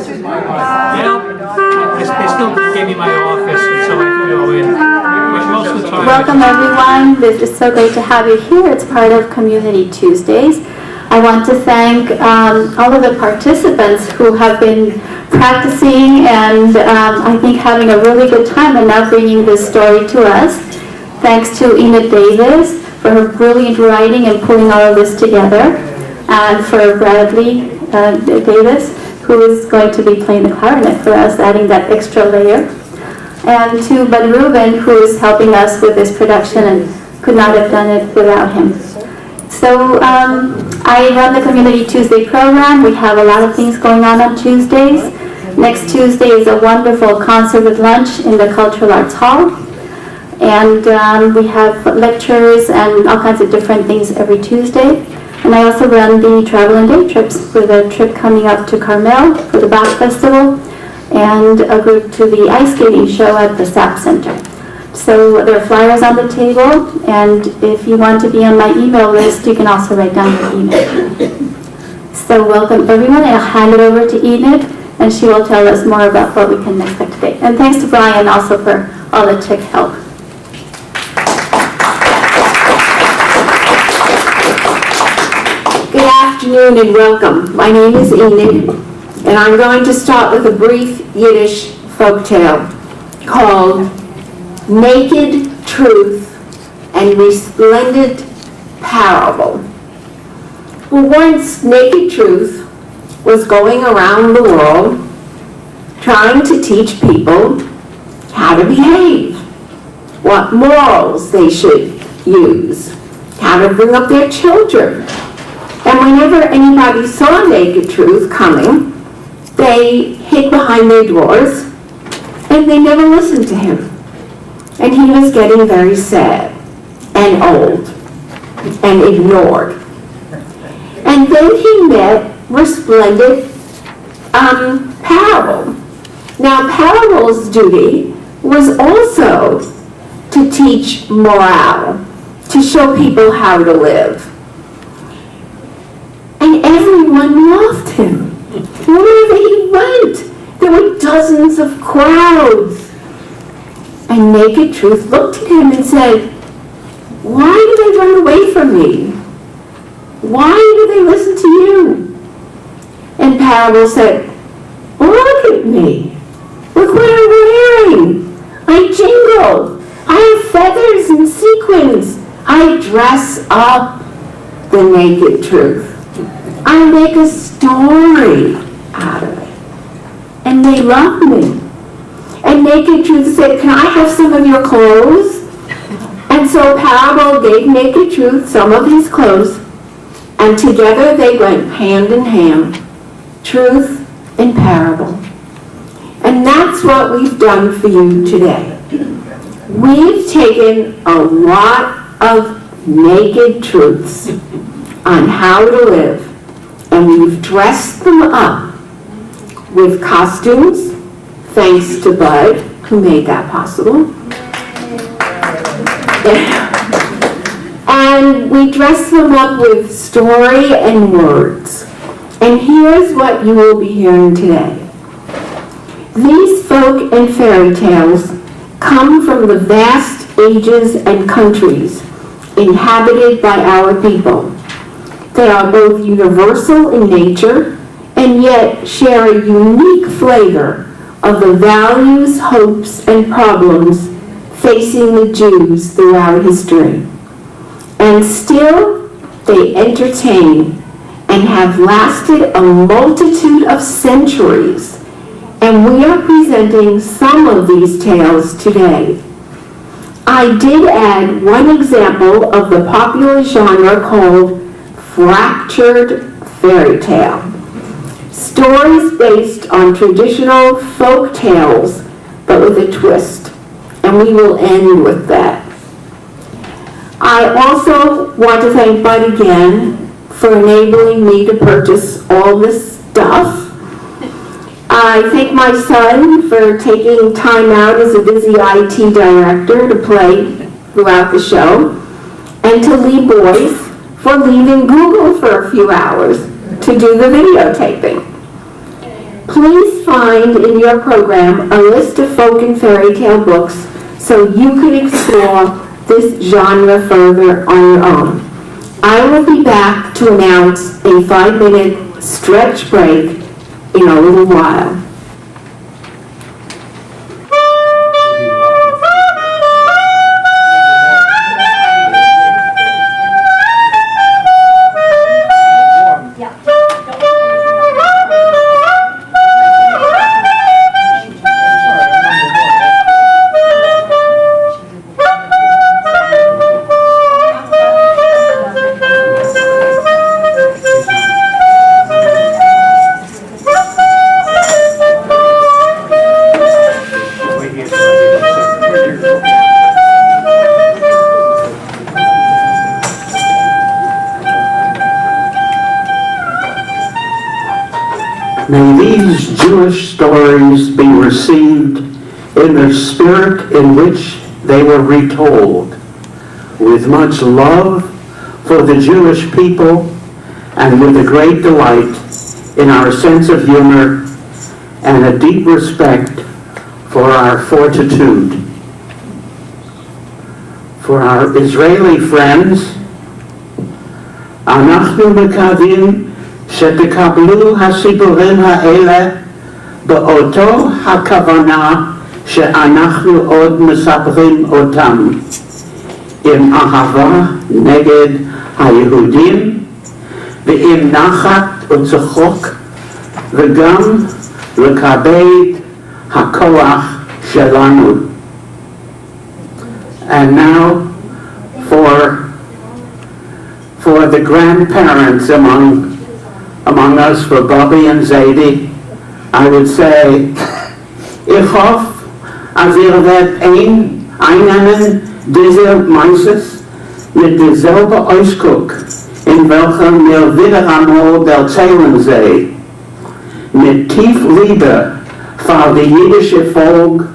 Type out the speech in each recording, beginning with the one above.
this is my office. They still gave me my office, and so I can go in. But most of the time, Welcome everyone. It's so great to have you here. It's part of Community Tuesdays. I want to thank all of the participants who have been practicing and I think having a really good time and now bringing this story to us. Thanks to Enid Davis for her brilliant writing and pulling all of this together, and for Bradley Davis, who is going to be playing the clarinet for us, adding that extra layer. And to Bud Rubin, who is helping us with this production and could not have done it without him. So I run the Community Tuesday program. We have a lot of things going on Tuesdays. Next Tuesday is a wonderful concert with lunch in the Cultural Arts Hall. And we have lectures and all kinds of different things every Tuesday. And I also run the travel and day trips with a trip coming up to Carmel for the Bach Festival and a group to the ice skating show at the SAP Center. So there are flyers on the table, and if you want to be on my email list, you can also write down your email. So welcome everyone, and I'll hand it over to Enid, and she will tell us more about what we can expect today. And thanks to Brian also for all the tech help. Good afternoon and welcome. My name is Enid, and I'm going to start with a brief Yiddish folktale called Naked Truth and Resplendent Parable. Well, once Naked Truth was going around the world trying to teach people how to behave, what morals they should use, how to bring up their children. And whenever anybody saw Naked Truth coming, they hid behind their doors and they never listened to him. And he was getting very sad and old and ignored. And then he met Resplendent Parable. Now, Parable's duty was also to teach morale, to show people how to live. And everyone loved him. Wherever he went, there were dozens of crowds. And Naked Truth looked at him and said, "Why do they run away from me? Why do they listen to you?" And Parable said, "Look at me. Look what I'm wearing. I jingle. I have feathers and sequins. I dress up the naked truth. I make a story out of it. And they love me." And Naked Truth said, "Can I have some of your clothes?" And so Parable gave Naked Truth some of his clothes, and together they went hand in hand, truth and parable. And that's what we've done for you today. We've taken a lot of naked truths on how to live, and we've dressed them up with costumes, thanks to Bud, who made that possible. And we dress them up with story and words. And here's what you will be hearing today. These folk and fairy tales come from the vast ages and countries inhabited by our people. They are both universal in nature and yet share a unique flavor of the values, hopes, and problems facing the Jews throughout history. And still, they entertain and have lasted a multitude of centuries. And we are presenting some of these tales today. I did add one example of the popular genre called fractured fairy tale. Stories based on traditional folk tales, but with a twist. And we will end with that. I also want to thank Bud again for enabling me to purchase all this stuff. I thank my son for taking time out as a busy IT director to play throughout the show, and to Lee Boyce for leaving Google for a few hours to do the videotaping. Please find in your program a list of folk and fairy tale books so you can explore this genre further on your own. I will be back to announce a 5-minute stretch break in a little while. May these Jewish stories be received in the spirit in which they were retold, with much love for the Jewish people and with a great delight in our sense of humor and a deep respect for our fortitude. For our Israeli friends, אנחנו מקווים שתקבלו הסיפורים האלה באותו הכוונה שאנחנו עוד מספרים אותם, עם אהבה נגד היהודים ועם נחת וצחוק, וגם לכבד הכוח שלנו. And now for the grandparents among us, for Bobby and Zadie, I would say, ich hoffe, als ihr werdet einnehmen diese Meises mit derselben Ausguck, in welchem wir wieder einmal erzählen sie, mit tief Liebe für die jüdische Volk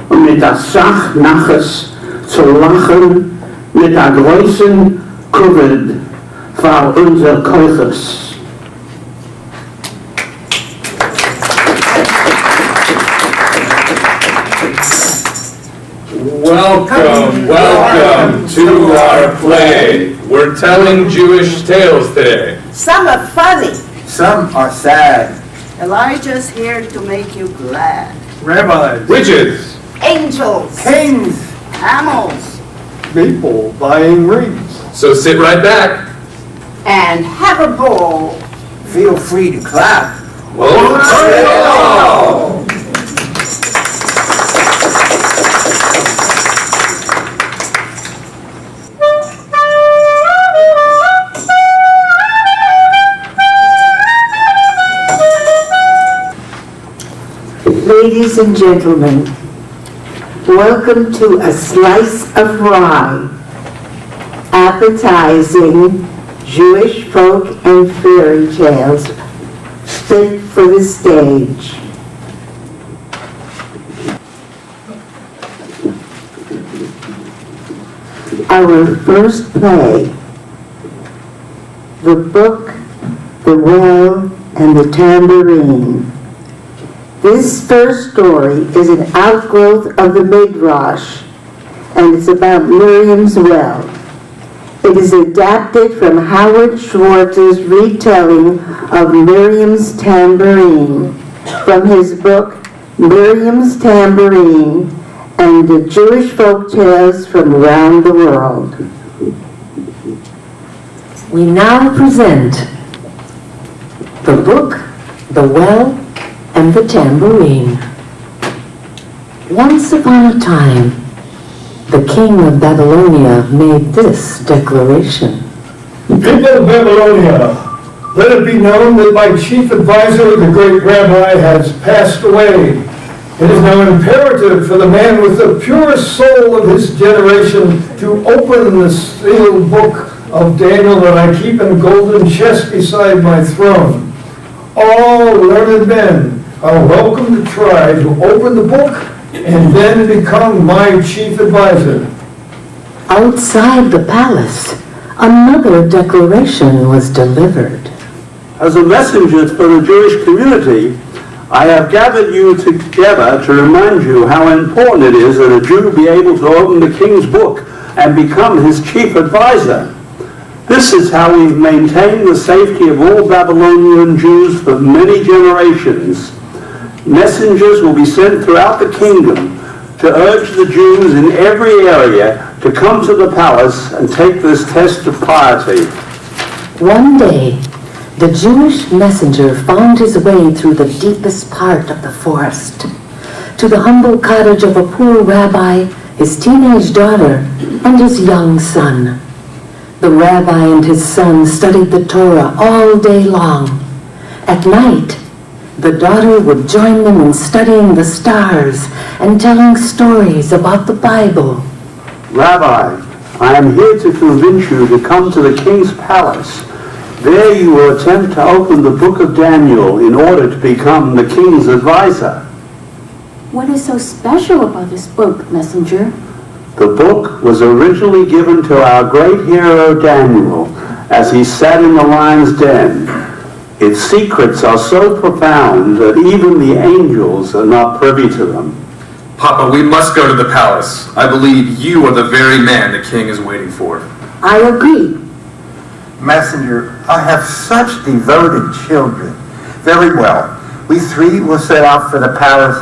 und mit der Sach naches zu lachen, mit der großen Kuvert für unser Keuches. Welcome to our play. We're telling Jewish tales today. Some are funny. Some are sad. Elijah's here to make you glad. Rabbis, Witches, Angels, kings, camels, people buying rings. so sit right back. and have a ball. Feel free to clap. Ladies and gentlemen, welcome to A Slice of Wry, appetizing Jewish folk and fairy tales fit for the stage. Our first play, The Book, the Well, and the Tambourine. This first story is an outgrowth of the Midrash, and it's about Miriam's well. It is adapted from Howard Schwartz's retelling of Miriam's Tambourine from his book Miriam's Tambourine and the Jewish folk tales from around the world. We now present The Book, the Well, and the Tambourine. Once upon a time, the king of Babylonia made this declaration. People of Babylonia, let it be known that my chief advisor, the great rabbi, has passed away. It is now imperative for the man with the purest soul of his generation to open the sealed book of Daniel that I keep in a golden chest beside my throne. All learned men are welcome to try to open the book and then become my chief advisor. Outside the palace, another declaration was delivered. As a messenger for the Jewish community, I have gathered you together to remind you how important it is that a Jew be able to open the king's book and become his chief advisor. This is how we've maintained the safety of all Babylonian Jews for many generations. Messengers will be sent throughout the kingdom to urge the Jews in every area to come to the palace and take this test of piety. One day, the Jewish messenger found his way through the deepest part of the forest to the humble cottage of a poor rabbi, his teenage daughter, and his young son. The rabbi and his son studied the Torah all day long. At night, the daughter would join them in studying the stars and telling stories about the Bible. Rabbi, I am here to convince you to come to the king's palace. There you will attempt to open the book of Daniel in order to become the king's advisor. What is so special about this book, messenger? The book was originally given to our great hero Daniel as he sat in the lion's den. Its secrets are so profound that even the angels are not privy to them. Papa, we must go to the palace. I believe you are the very man the king is waiting for. I agree. Messenger, I have such devoted children. Very well. We three will set out for the palace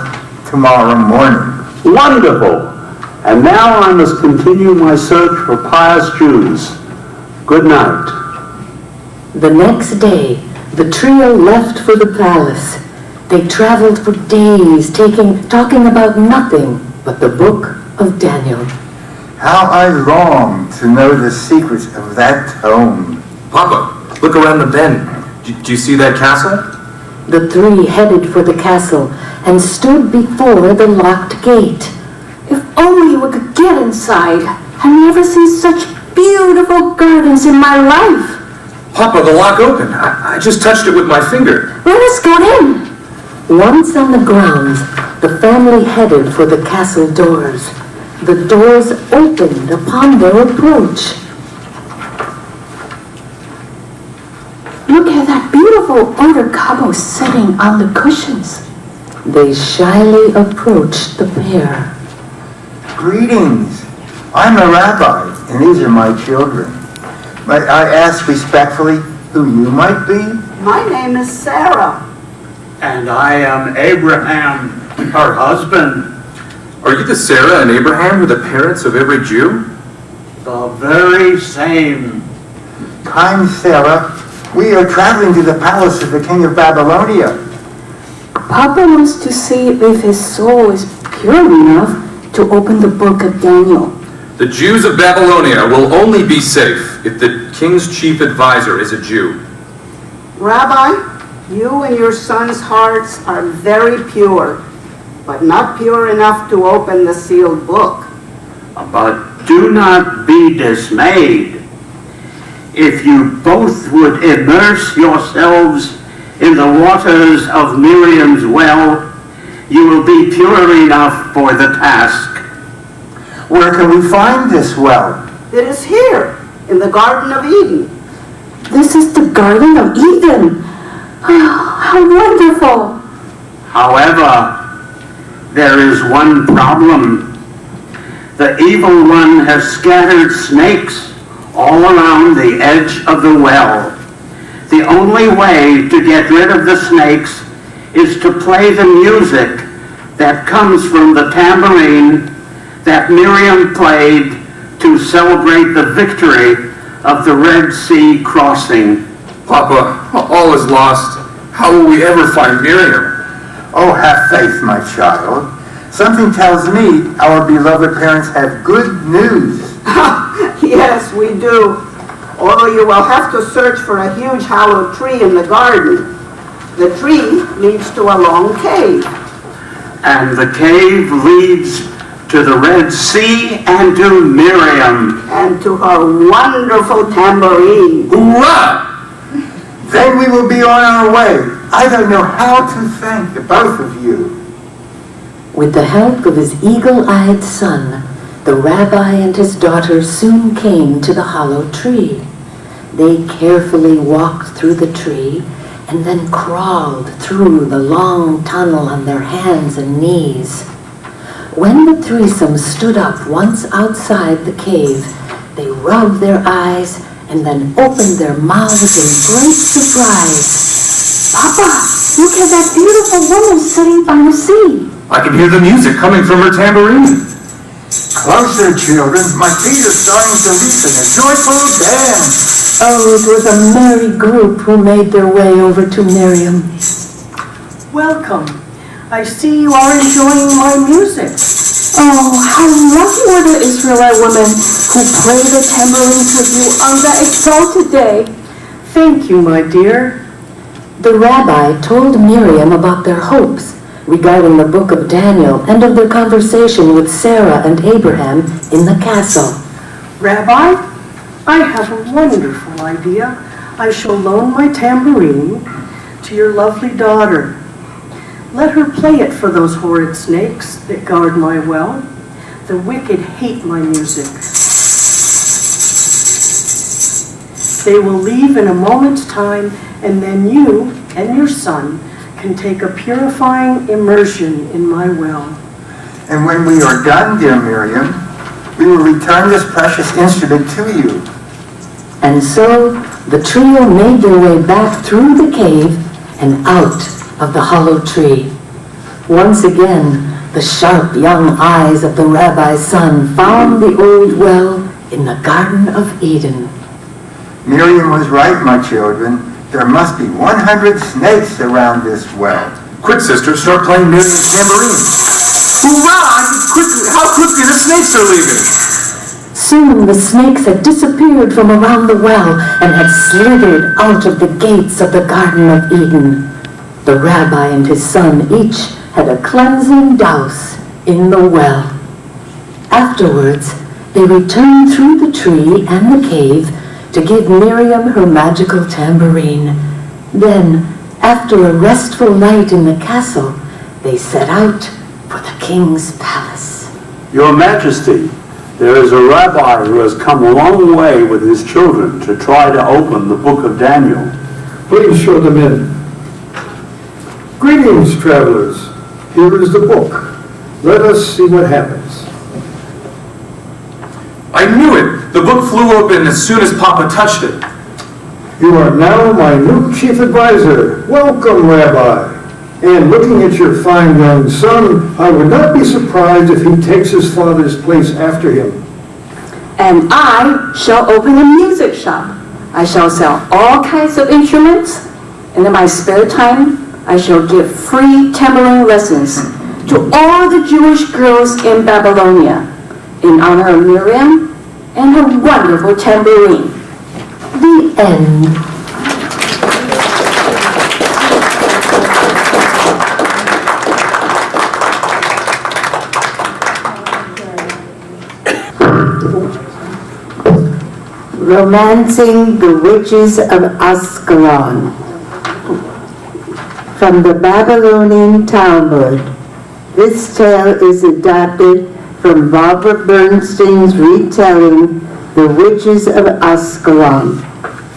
tomorrow morning. Wonderful! And now I must continue my search for pious Jews. Good night. The next day, the trio left for the palace. They traveled for days, talking about nothing but the book of Daniel. How I long to know the secrets of that tome. Papa, look around the bend. Do you see that castle? The three headed for the castle and stood before the locked gate. If only we could get inside. I've never seen such beautiful gardens in my life. Papa, the lock opened. I just touched it with my finger. Let us go in. Once on the grounds, the family headed for the castle doors. The doors opened upon their approach. Look at that beautiful older couple sitting on the cushions. They shyly approached the pair. Greetings. I'm a rabbi, and these are my children. Might I ask respectfully who you might be? My name is Sarah. And I am Abraham, her husband. Are you the Sarah and Abraham who are the parents of every Jew? The very same. Kind Sarah, we are traveling to the palace of the king of Babylonia. Papa wants to see if his soul is pure enough to open the book of Daniel. The Jews of Babylonia will only be safe if the king's chief advisor is a Jew. Rabbi, you and your son's hearts are very pure, but not pure enough to open the sealed book. But do not be dismayed. If you both would immerse yourselves in the waters of Miriam's well, you will be pure enough for the task. Where can we find this well? It is here, in the Garden of Eden. This is the Garden of Eden. How wonderful. However, there is one problem. The evil one has scattered snakes all around the edge of the well. The only way to get rid of the snakes is to play the music that comes from the tambourine that Miriam played to celebrate the victory of the Red Sea crossing. Papa, all is lost. How will we ever find Miriam? Oh, have faith, my child. Something tells me our beloved parents have good news. Yes, we do. Although you will have to search for a huge hollow tree in the garden. The tree leads to a long cave. And the cave leads to the Red Sea and to Miriam. And to her wonderful tambourine. Hoorah! Then we will be on our way. I don't know how to thank the both of you. With the help of his eagle-eyed son, the rabbi and his daughter soon came to the hollow tree. They carefully walked through the tree and then crawled through the long tunnel on their hands and knees. When the threesome stood up once outside the cave, they rubbed their eyes and then opened their mouths in great surprise. Papa, look at that beautiful woman sitting by the sea. I can hear the music coming from her tambourine. Closer, children. My feet are starting to leap in a joyful dance. Oh, it was a merry group who made their way over to Miriam. Welcome. I see you are enjoying my music. Oh, how lucky were the Israelite women who play the tambourines with you on that exalted day. Thank you, my dear. The rabbi told Miriam about their hopes regarding the book of Daniel and of their conversation with Sarah and Abraham in the castle. Rabbi, I have a wonderful idea. I shall loan my tambourine to your lovely daughter. Let her play it for those horrid snakes that guard my well. The wicked hate my music. They will leave in a moment's time, and then you and your son can take a purifying immersion in my well. And when we are done, dear Miriam, we will return this precious instrument to you. And so the trio made their way back through the cave and out of the hollow tree. Once again, the sharp young eyes of the rabbi's son found the old well in the Garden of Eden. Miriam was right, my children. There must be 100 snakes around this well. Quick, sister, start playing Miriam's tambourine. Hurrah! How quickly the snakes are leaving! Soon the snakes had disappeared from around the well and had slithered out of the gates of the Garden of Eden. The rabbi and his son each had a cleansing douse in the well. Afterwards, they returned through the tree and the cave to give Miriam her magical tambourine. Then, after a restful night in the castle, they set out for the king's palace. Your Majesty, there is a rabbi who has come a long way with his children to try to open the book of Daniel. Please show them in. Greetings, travelers. Here is the book. Let us see what happens. I knew it! The book flew open as soon as Papa touched it. You are now my new chief advisor. Welcome, Rabbi. And looking at your fine young son, I would not be surprised if he takes his father's place after him. And I shall open a music shop. I shall sell all kinds of instruments, and in my spare time, I shall give free tambourine lessons to all the Jewish girls in Babylonia in honor of Miriam and her wonderful tambourine. The end. Romancing the Witches of Ascalon. From the Babylonian Talmud, this tale is adapted from Barbara Bernstein's retelling The Witches of Ascalon,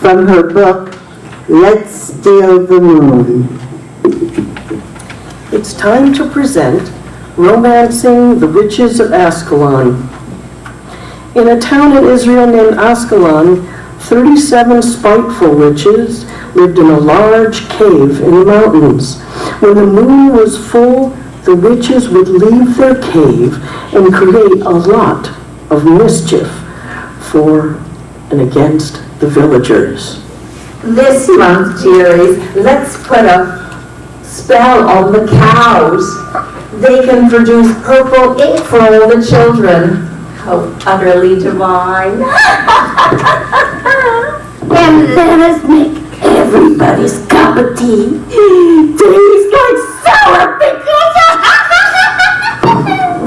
from her book, Let's Steal the Moon. It's time to present Romancing the Witches of Ascalon. In a town in Israel named Ascalon, 37 spiteful witches lived in a large cave in the mountains. When the moon was full, the witches would leave their cave and create a lot of mischief for and against the villagers. This month, dearies, let's put a spell on the cows. They can produce purple ink for all the children. How utterly divine. And let us make everybody's cup of tea taste like sour pickles.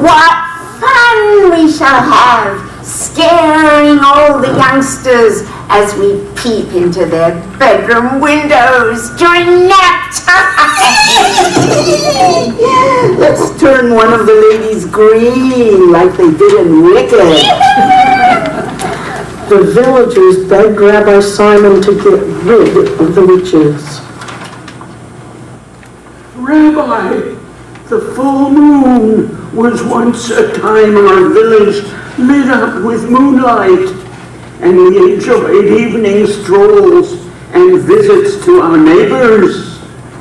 What fun we shall have scaring all the youngsters as we peep into their bedroom windows during nap time. Let's turn one of the ladies green like they did in Wicked. The villagers begged Rabbi Simon to get rid of the witches. Rabbi, the full moon was once a time our village lit up with moonlight, and we enjoyed evening strolls and visits to our neighbors.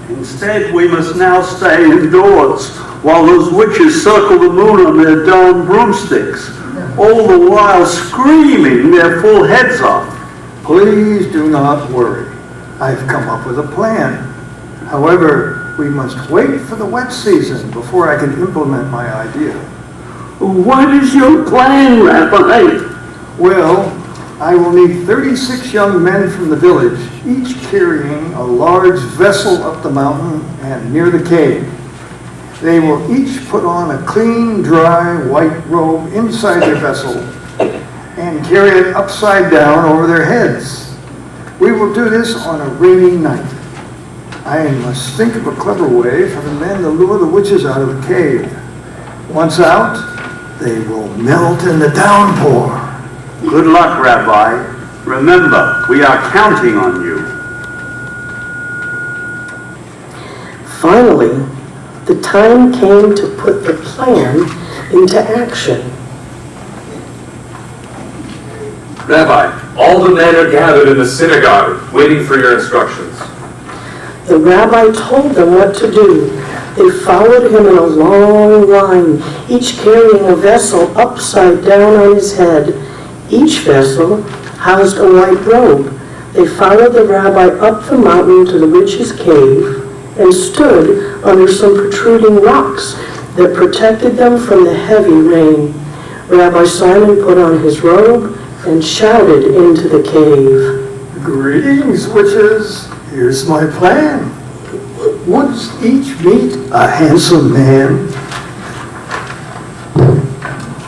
Instead, we must now stay indoors while those witches circle the moon on their domed broomsticks, all the while screaming their full heads off. Please do not worry. I've come up with a plan. However, we must wait for the wet season before I can implement my idea. What is your plan, Rabbi? Well, I will need 36 young men from the village, each carrying a large vessel up the mountain and near the cave. They will each put on a clean, dry, white robe inside their vessel and carry it upside down over their heads. We will do this on a rainy night. I must think of a clever way for the men to lure the witches out of the cave. Once out, they will melt in the downpour. Good luck, Rabbi. Remember, we are counting on you. Finally, the time came to put the plan into action. Rabbi, all the men are gathered in the synagogue, waiting for your instructions. The rabbi told them what to do. They followed him in a long line, each carrying a vessel upside down on his head. Each vessel housed a white robe. They followed the rabbi up the mountain to the witch's cave and stood under some protruding rocks that protected them from the heavy rain. Rabbi Simon put on his robe and shouted into the cave. Greetings, witches. Here's my plan. Once each meet a handsome man.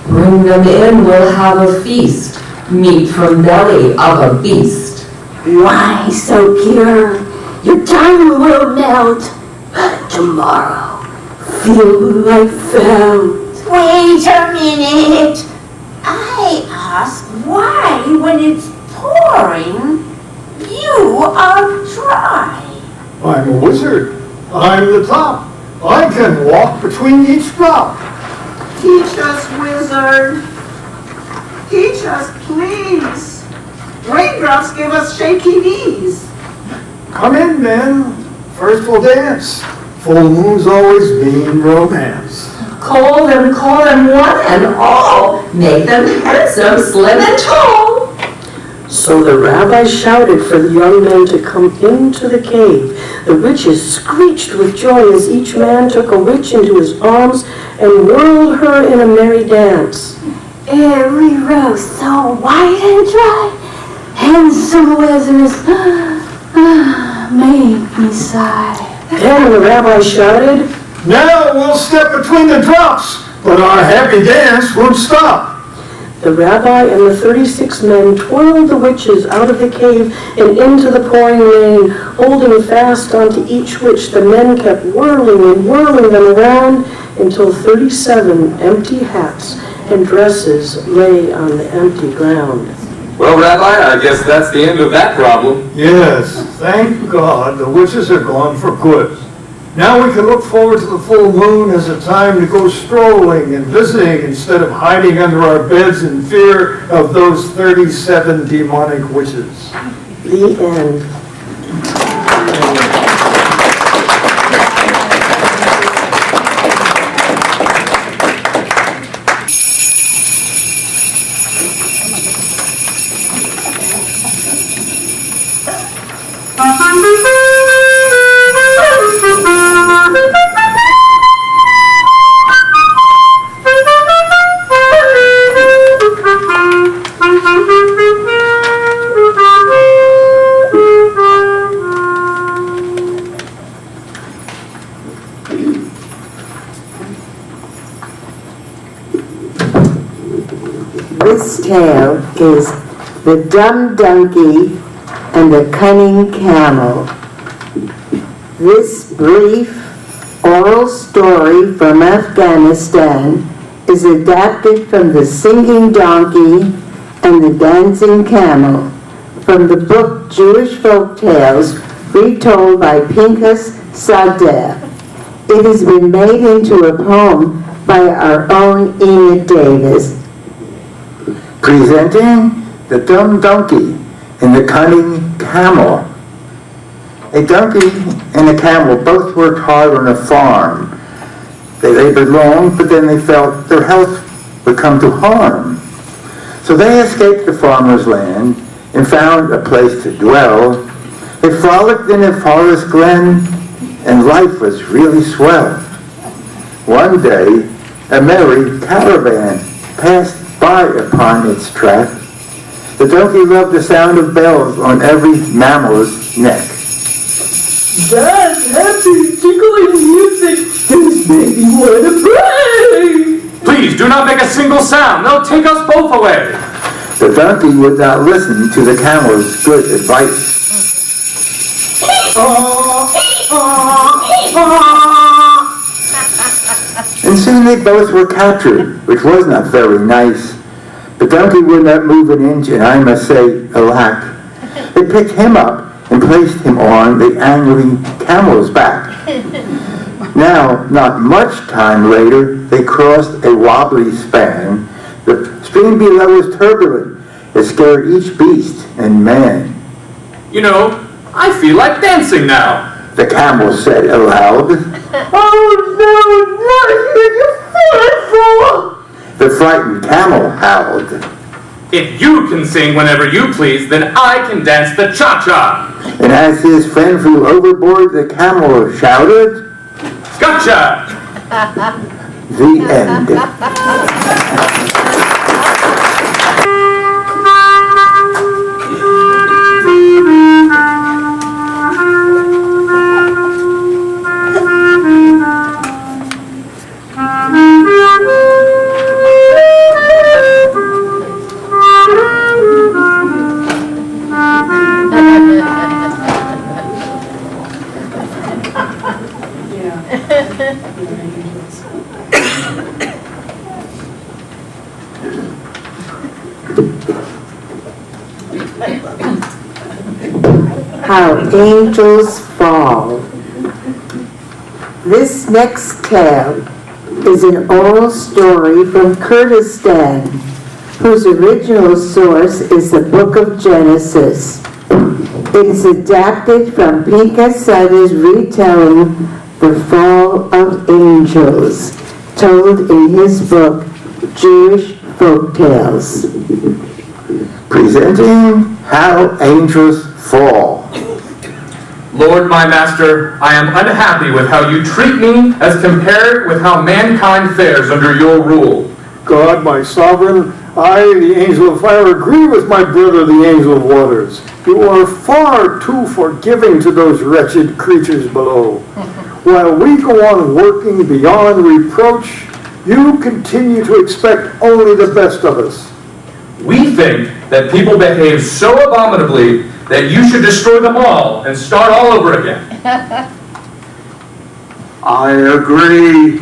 Bring them in, we'll have a feast. Meat from belly of a beast. Why so pure? Your tongue will melt. But tomorrow, feel like felt. Wait a minute. I ask why, when it's pouring, you are dry. I'm a wizard. I'm the top. I can walk between each drop. Teach us, wizard. Teach us, please. Raindrops give us shaky knees. Come in, men. First we'll dance. Full moons always mean romance. Call them one and all. Make them handsome, slim and tall. So the rabbi shouted for the young men to come into the cave. The witches screeched with joy as each man took a witch into his arms and whirled her in a merry dance. Every rose so white and dry, handsome wizards make me sigh. Then the rabbi shouted, Now we'll step between the drops, but our happy dance won't stop. The rabbi and the 36 men twirled the witches out of the cave and into the pouring rain. Holding fast onto each witch, the men kept whirling and whirling them around until 37 empty hats and dresses lay on the empty ground. Well, Rabbi, I guess that's the end of that problem. Yes, thank God the witches are gone for good. Now we can look forward to the full moon as a time to go strolling and visiting instead of hiding under our beds in fear of those 37 demonic witches. The end. This tale is The Dumb Donkey and the Cunning Camel. This brief oral story from Afghanistan is adapted from The Singing Donkey and the Dancing Camel from the book Jewish Folk Tales retold by Pinchas Sadeh. It has been made into a poem by our own Enid Davis. Presenting the dumb donkey and the cunning camel. A donkey and a camel both worked hard on a farm. They labored long, but then they felt their health would come to harm. So they escaped the farmer's land and found a place to dwell. They frolicked in a forest glen, and life was really swell. One day, a merry caravan passed by upon its track. The donkey loved the sound of bells on every mammal's neck. That happy, tickling music has made me want to pray. Please do not make a single sound. They'll take us both away. The donkey would not listen to the camel's good advice. And soon they both were captured, which was not very nice. The donkey would not move an inch, and I must say, alack. They picked him up and placed him on the angry camel's back. Now, not much time later, they crossed a wobbly span. The stream below was turbulent. It scared each beast and man. You know, I feel like dancing now. The camel said aloud. Oh no, not here, you fool! The frightened camel howled. If you can sing whenever you please, then I can dance the cha-cha. And as his friend flew overboard, the camel shouted, Gotcha! The end. How Angels Fall. This next tale is an oral story from Kurdistan, whose original source is the Book of Genesis. It is adapted from Pinka Sada's retelling The Fall of Angels, told in his book Jewish Folktales. Presenting How Angels Fall. Lord, my master, I am unhappy with how you treat me as compared with how mankind fares under your rule. God, my sovereign, I, the angel of fire, agree with my brother, the angel of waters. You are far too forgiving to those wretched creatures below. While we go on working beyond reproach, you continue to expect only the best of us. We think that people behave so abominably that you should destroy them all and start all over again. I agree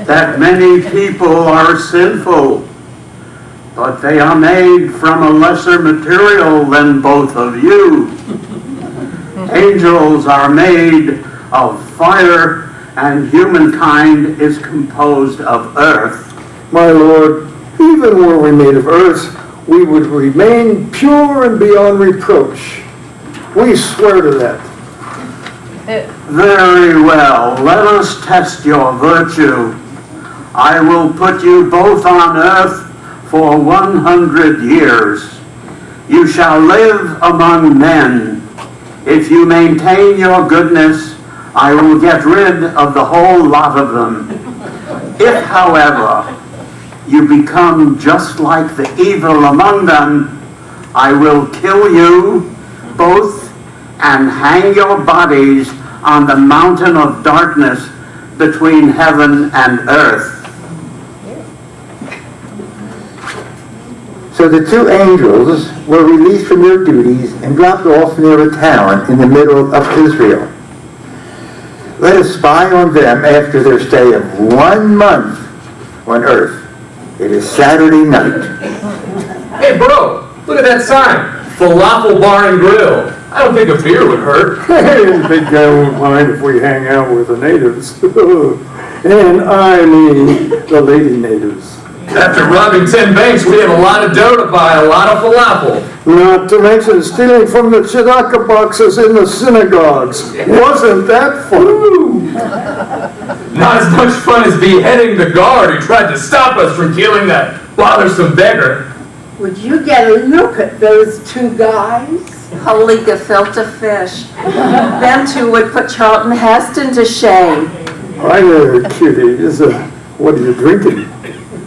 that many people are sinful, but they are made from a lesser material than both of you. Angels are made of fire, and humankind is composed of earth. My Lord, even were we made of earth, we would remain pure and beyond reproach. We swear to that. Very well, let us test your virtue. I will put you both on earth for 100 years. You shall live among men. If you maintain your goodness, I will get rid of the whole lot of them. If, however, you become just like the evil among them, I will kill you both and hang your bodies on the mountain of darkness between heaven and earth. So the two angels were released from their duties and dropped off near a town in the middle of Israel. Let us spy on them after their stay of 1 month on earth. It is Saturday night. Hey bro, look at that sign. Falafel Bar and Grill. I don't think a beer would hurt. Hey, big guy won't mind if we hang out with the natives. And I mean the lady natives. After robbing 10 banks, we had a lot of dough to buy a lot of falafel. Not to mention stealing from the tzedakah boxes in the synagogues. Wasn't that fun? Not as much fun as beheading the guard who tried to stop us from killing that bothersome beggar. Would you get a look at those two guys? Holy gefilte fish. Them two would put Charlton Heston to shame. Hi there, cuties. What are you drinking?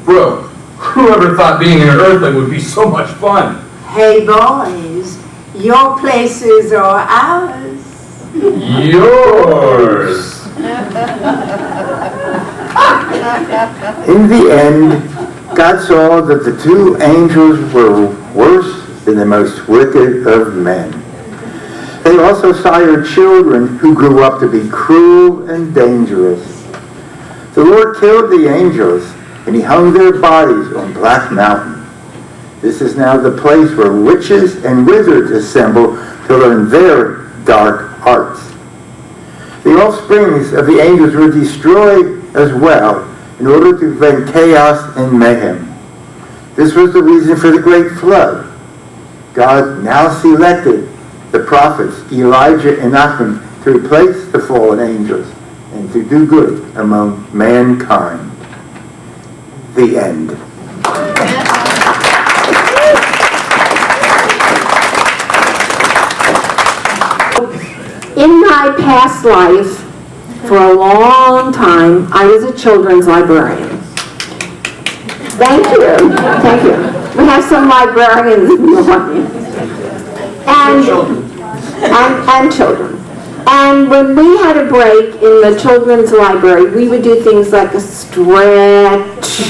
Bro, whoever thought being an earthling would be so much fun? Hey boys, your places or ours? Yours. In the end, God saw that the two angels were worse than the most wicked of men. They also sired children who grew up to be cruel and dangerous. The Lord killed the angels, and he hung their bodies on Black Mountain. This is now the place where witches and wizards assemble to learn their dark arts. The offsprings of the angels were destroyed as well in order to prevent chaos and mayhem. This was the reason for the great flood. God now selected the prophets Elijah and Aaron to replace the fallen angels and to do good among mankind. The end. In my past life, for a long time, I was a children's librarian. Thank you. Thank you. We have some librarians in the audience. And children. And when we had a break in the children's library, we would do things like a stretch.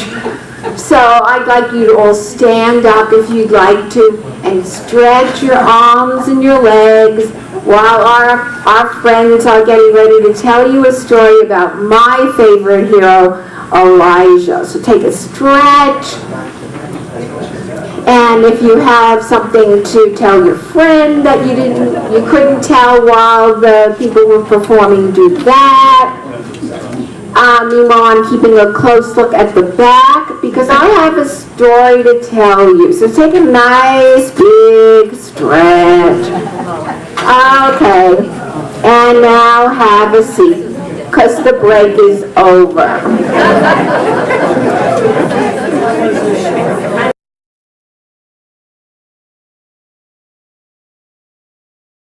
So I'd like you to all stand up if you'd like to and stretch your arms and your legs while our friends are getting ready to tell you a story about my favorite hero, Elijah. So take a stretch. And if you have something to tell your friend that you couldn't tell while the people were performing, do that. Meanwhile, I'm keeping a close look at the back because I have a story to tell you. So take a nice big stretch. Okay. And now have a seat because the break is over.